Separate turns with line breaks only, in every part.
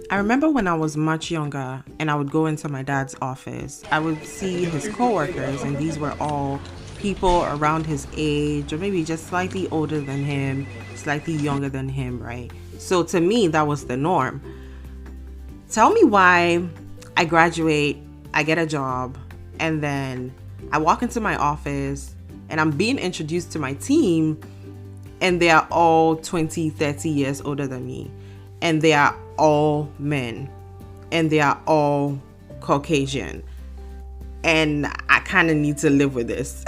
I remember when I was much younger and I would go into my dad's office, I would see his coworkers, and these were all people around his age or maybe just slightly older than him, slightly younger than him, right? So to me, that was the norm. Tell me why I graduate, I get a job, and then I walk into my office and I'm being introduced to my team, and they are all 20, 30 years older than me. And they are all men. And they are all Caucasian. And I kind of need to live with this,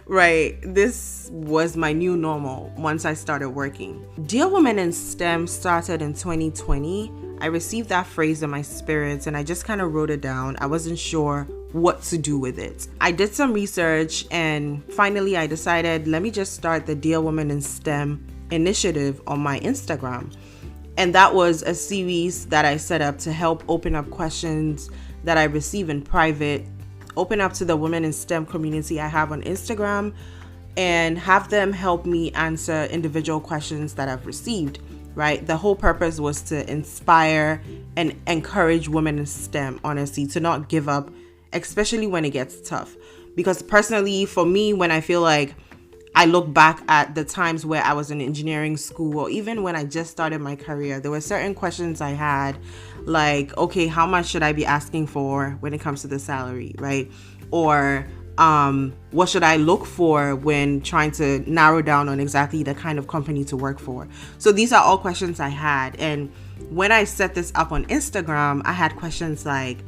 right? This was my new normal once I started working. Dear Women in STEM started in 2020. I received that phrase in my spirit and I just kind of wrote it down. I wasn't sure what to do with it. I did some research and finally I decided, let me just start the Dear Women in STEM initiative on my Instagram. And that was a series that I set up to help open up questions that I receive in private, open up to the women in STEM community I have on Instagram, and have them help me answer individual questions that I've received, right? The whole purpose was to inspire and encourage women in STEM, honestly, to not give up, especially when it gets tough. Because personally, for me, when I feel like I look back at the times where I was in engineering school, or even when I just started my career, there were certain questions I had, like, okay, how much should I be asking for when it comes to the salary, right? Or what should I look for when trying to narrow down on exactly the kind of company to work for? So these are all questions I had. And when I set this up on Instagram, I had questions like,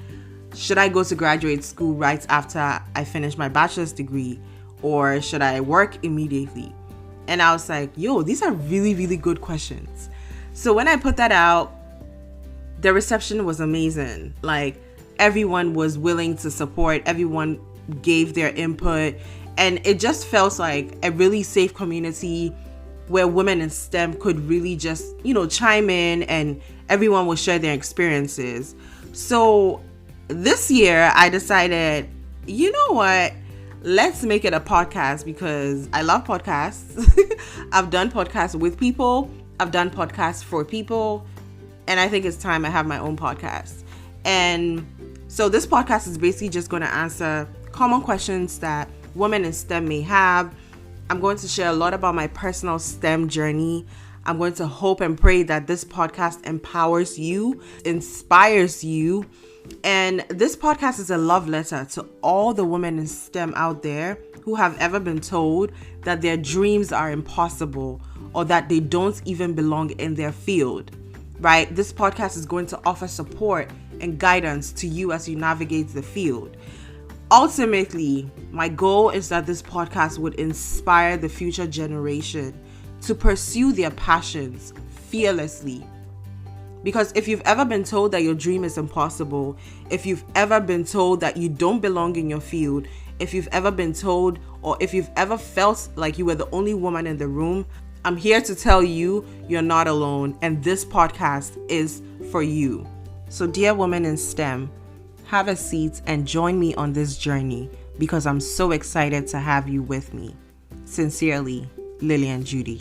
should I go to graduate school right after I finish my bachelor's degree? Or should I work immediately? And I was like, yo, these are really, really good questions. So when I put that out, the reception was amazing. Like, everyone was willing to support, everyone gave their input, and it just felt like a really safe community where women in STEM could really just, chime in and everyone will share their experiences. So this year I decided, you know what? Let's make it a podcast because I love podcasts. I've done podcasts with people. I've done podcasts for people. And I think it's time I have my own podcast. And so this podcast is basically just going to answer common questions that women in STEM may have. I'm going to share a lot about my personal STEM journey. I'm going to hope and pray that this podcast empowers you, inspires you. And this podcast is a love letter to all the women in STEM out there who have ever been told that their dreams are impossible or that they don't even belong in their field, right? This podcast is going to offer support and guidance to you as you navigate the field. Ultimately, my goal is that this podcast would inspire the future generation to pursue their passions fearlessly. Because if you've ever been told that your dream is impossible, if you've ever been told that you don't belong in your field, if you've ever been told, or if you've ever felt like you were the only woman in the room, I'm here to tell you you're not alone, and this podcast is for you. So dear women in STEM, have a seat and join me on this journey because I'm so excited to have you with me. Sincerely, Lilian Judy.